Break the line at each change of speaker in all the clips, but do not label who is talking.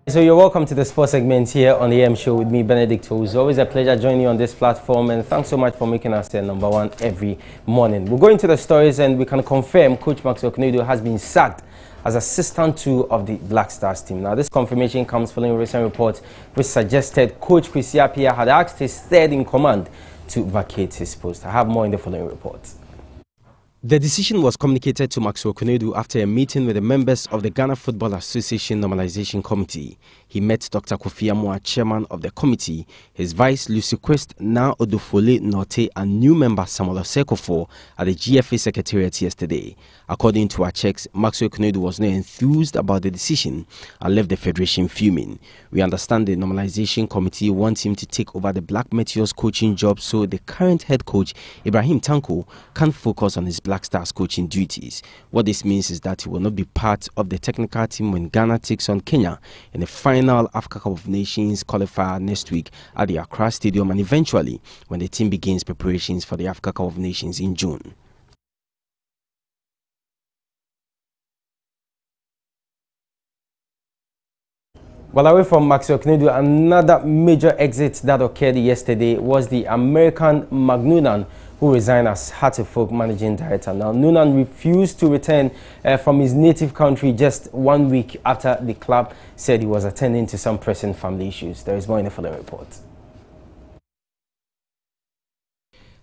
So you're welcome to the sports segment here on the AM show with me, Benedict. It's always a pleasure joining you on this platform, and thanks so much for making us number one every morning. We'll go into the stories and we can confirm Coach Konadu has been sacked as assistant 2 of the Black Stars team. Now, this confirmation comes following recent reports which suggested Coach Kwesi Appiah had asked his third in command to vacate his post. I have more in the following reports. The decision was communicated to Konadu after a meeting with the members of the Ghana Football Association Normalization Committee. He met Dr. Kofi Amoah, chairman of the committee, his vice Lucy Quest, now Odofole Norte, and new member Samuel Osekofo at the GFA Secretariat yesterday. According to our checks, Konadu was not enthused about the decision and left the federation fuming. We understand the Normalization Committee wants him to take over the Black Meteors coaching job so the current head coach, Ibrahim Tanko, can focus on his Black Stars coaching duties. What this means is that he will not be part of the technical team when Ghana takes on Kenya in the final Africa Cup of Nations qualifier next week at the Accra Stadium, and eventually when the team begins preparations for the Africa Cup of Nations in June. Well, away from Konadu, another major exit that occurred yesterday was the American Mark Noonan, who resigned as Heart of Folk managing director. Now, Noonan refused to return from his native country just 1 week after the club said he was attending to some pressing family issues. There is more in the following report.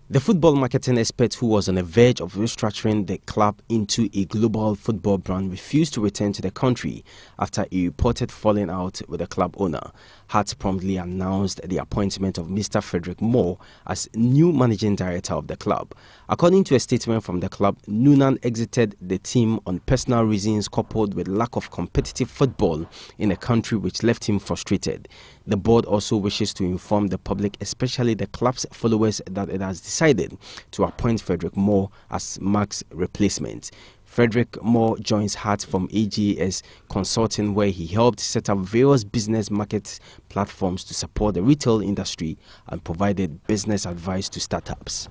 The football marketing expert, who was on the verge of restructuring the club into a global football brand, refused to return to the country after a reported falling out with the club owner. Hart promptly announced the appointment of Mr. Frederick Moore as new managing director of the club. According to a statement from the club, Noonan exited the team on personal reasons coupled with lack of competitive football in the country, which left him frustrated. The board also wishes to inform the public, especially the club's followers, that it has decided to appoint Frederick Moore as Mark's replacement. Frederick Moore joins Hart from AGS Consulting, where he helped set up various business market platforms to support the retail industry and provided business advice to startups.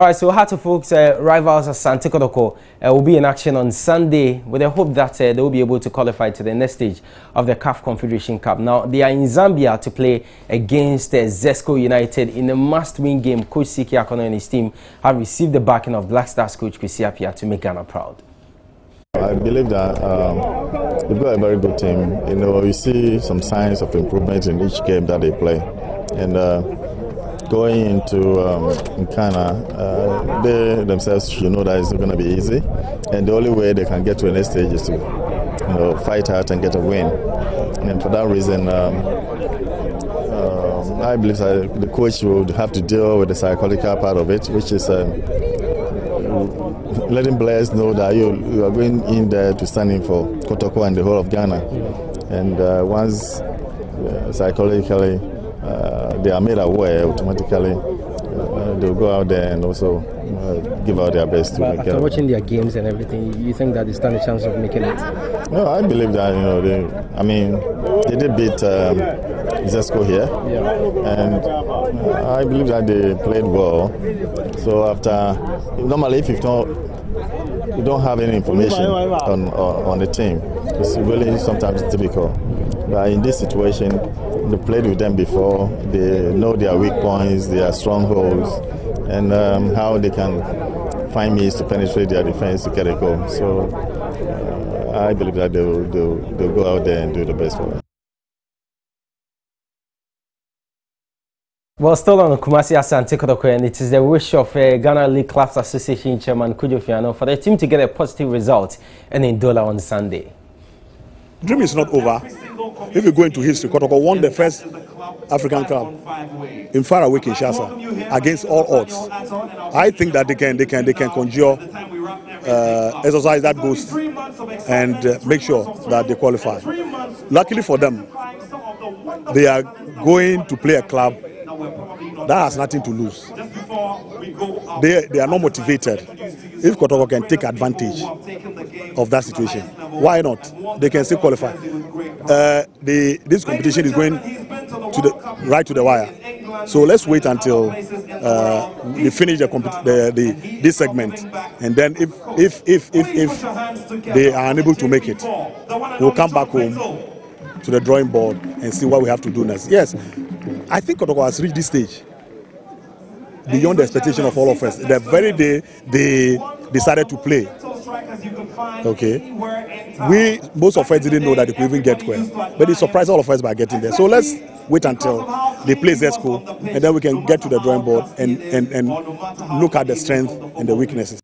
All right, so Heart of Folks rivals Asante Kotoko will be in action on Sunday with the hope that they will be able to qualify to the next stage of the CAF Confederation Cup. Now, they are in Zambia to play against Zesco United in a must-win game. Coach Siki Akono and his team have received the backing of Black Stars coach Kwesi Appiah to make Ghana proud.
I believe that they've got a very good team. You know, we see some signs of improvement in each game that they play. And going into Ghana, they themselves should know that it's not going to be easy, and the only way they can get to the next stage is to, fight out and get a win. And for that reason, I believe that the coach will have to deal with the psychological part of it, which is letting players know that you are going in there to stand in for Kotoko and the whole of Ghana, and once psychologically they are made aware, automatically they'll go out there and also give out their best.
But after watching their games and everything, you think that they stand a chance of making it?
No, I believe that they did beat Zesco here, and I believe that they played well. So after, normally if you don't have any information on the team, it's really sometimes difficult. But in this situation, they played with them before, they know their weak points, their strongholds, and how they can find means to penetrate their defense to get a goal. So I believe that they'll go out there and do the best for them.
Well, still on Kumasi Asante Kotoko, and it is the wish of Ghana League Clubs Association Chairman Kojo Fiano for the team to get a positive result in Ndola on Sunday.
Dream is not over. If you go into history, Kotoko won the first African club in faraway Kinshasa against all odds. I think that they can conjure exercise that goes and make sure that they qualify. Luckily for them, they are going to play a club that has nothing to lose. They are not motivated. If Kotoko can take advantage of that situation, why not? They can still qualify. This competition is going right to the wire. So let's wait until they finish this segment, and then if they are unable to make it, we'll come back home to the drawing board and see what we have to do next. Yes, I think Kotoko has reached this stage beyond the expectation of all of us. The very day they decided to play, okay, most of us didn't know that they could even get well, but it surprised all of us by getting there. So let's wait until they play Zesco, and then we can get to the drawing board and look at the strength and the weaknesses.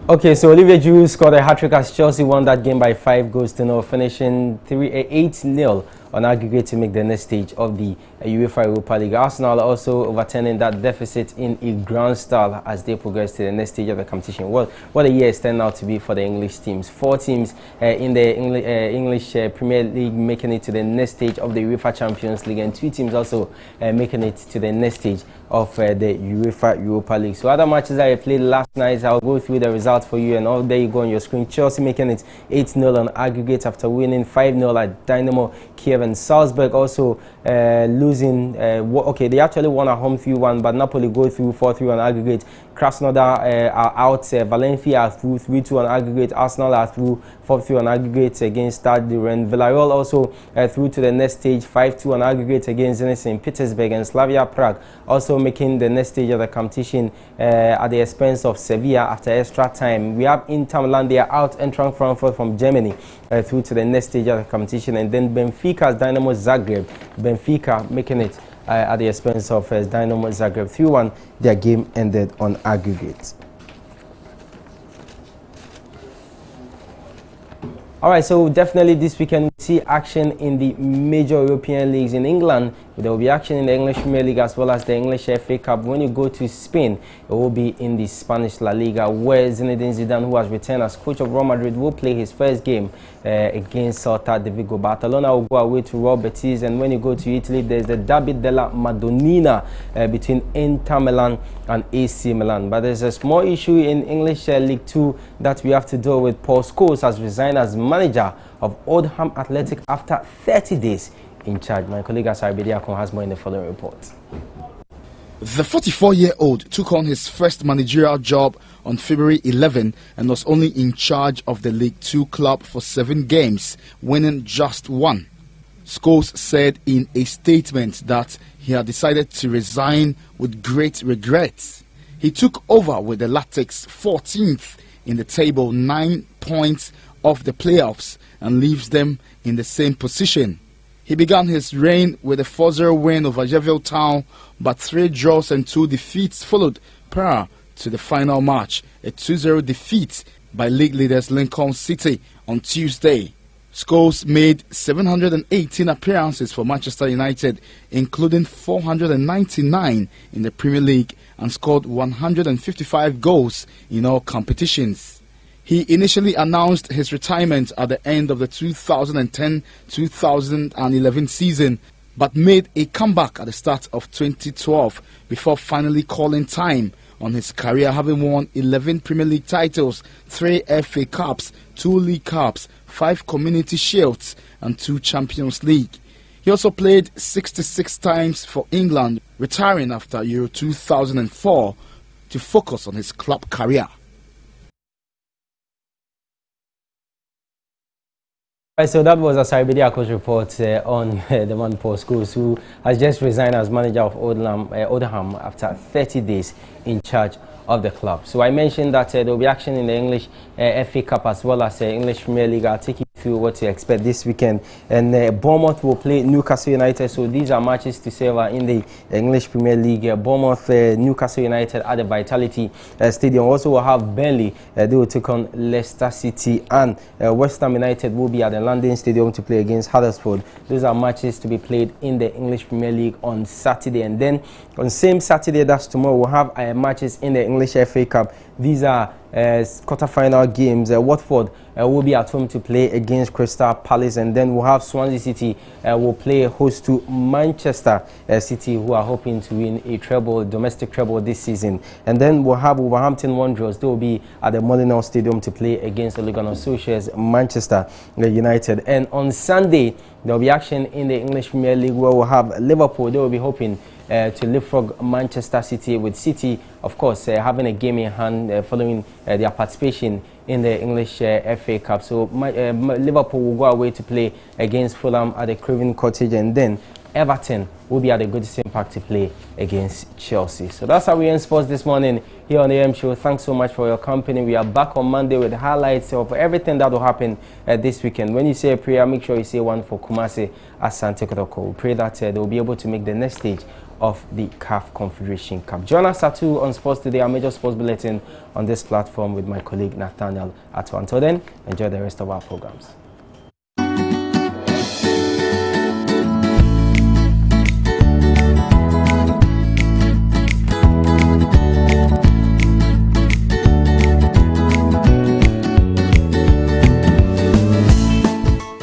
Okay, so Olivier Giroud scored a hat-trick as Chelsea won that game by 5-0, finishing 8-0 on aggregate to make the next stage of the UEFA Europa League. Arsenal also overturning that deficit in a grand style as they progress to the next stage of the competition. What a year it's turned out to be for the English teams. 4 teams in the English Premier League making it to the next stage of the UEFA Champions League, and 2 teams also making it to the next stage of the UEFA Europa League. So other matches that I played last night, I'll go through the results for you, and all there you go on your screen. Chelsea making it 8-0 on aggregate after winning 5-0 at Dynamo Kiev, and Salzburg also losing. Okay, they actually won at home 3-1, but Napoli go through 4-3 on aggregate. Krasnodar are out. Valencia are through 3-2 on aggregate. Arsenal are through 4-3 on aggregate against Stade de Rennes. Villarreal also through to the next stage, 5-2 on aggregate against Zenit St. Petersburg, and Slavia Prague also making the next stage of the competition at the expense of Sevilla after extra time. We have Inter Milan, they are out, entering Frankfurt from Germany through to the next stage of the competition, and then Benfica's Dynamo Zagreb. Benfica making it at the expense of Dynamo Zagreb 3-1. Their game ended on aggregate. All right, so definitely this weekend we see action in the major European leagues. In England, there will be action in the English Premier League as well as the English FA Cup. When you go to Spain, it will be in the Spanish La Liga, where Zinedine Zidane, who has returned as coach of Real Madrid, will play his first game against Celta de Vigo. Barcelona will go away to Real Betis, and when you go to Italy, there's the Derby della Madonnina between Inter Milan and AC Milan. But there's a small issue in English League 2 that we have to deal with. Paul Scholes has resigned as manager of Oldham Athletic after 30 days in charge. My colleague Asari Bediakon has more in the following report.
The 44-year-old took on his first managerial job on February 11 and was only in charge of the League 2 club for 7 games, winning just 1. Scholes said in a statement that he had decided to resign with great regrets. He took over with the Latics 14th in the table, 9 points off the playoffs, and leaves them in the same position. He began his reign with a 4-0 win over Yeovil Town, but 3 draws and 2 defeats followed prior to the final match, a 2-0 defeat by league leaders Lincoln City on Tuesday. Scholes made 718 appearances for Manchester United, including 499 in the Premier League, and scored 155 goals in all competitions. He initially announced his retirement at the end of the 2010-2011 season, but made a comeback at the start of 2012 before finally calling time on his career, having won 11 Premier League titles, 3 FA Cups, 2 League Cups, 5 Community Shields and 2 Champions League. He also played 66 times for England, retiring after Euro 2004 to focus on his club career.
So that was Asari Bediako's report on the man Paul Scholes, who has just resigned as manager of Oldham after 30 days in charge of the club. So I mentioned that there will be action in the English FA Cup as well as the English Premier League. I'll take you through what to expect this weekend. And Bournemouth will play Newcastle United. So these are matches to savor in the English Premier League. Bournemouth, Newcastle United at the Vitality Stadium. Also will have Burnley. They will take on Leicester City, and West Ham United will be at the London Stadium to play against Huddersfield. Those are matches to be played in the English Premier League on Saturday. And then on same Saturday, that's tomorrow, we'll have matches in the English FA Cup. These are quarter-final games. Watford will be at home to play against Crystal Palace, and then we'll have Swansea City will play host to Manchester City, who are hoping to win a domestic treble this season. And then we'll have Wolverhampton Wanderers. They will be at the Molineux Stadium to play against the League Associates Manchester United. And on Sunday, there will be action in the English Premier League where we'll have Liverpool. They will be hoping to leapfrog Manchester City, with City, of course, having a game in hand following their participation in the English FA Cup. So Liverpool will go away to play against Fulham at the Craven Cottage, and then Everton will be at the Goodison Park to play against Chelsea. So that's how we end sports this morning here on the AM Show. Thanks so much for your company. We are back on Monday with highlights of everything that will happen this weekend. When you say a prayer, make sure you say one for Kumasi Asante Kotoko. We pray that they will be able to make the next stage of the CAF Confederation Cup. Join us at 2 on Sports Today, our major sports bulletin on this platform with my colleague Nathaniel Atto. Until then, enjoy the rest of our programs.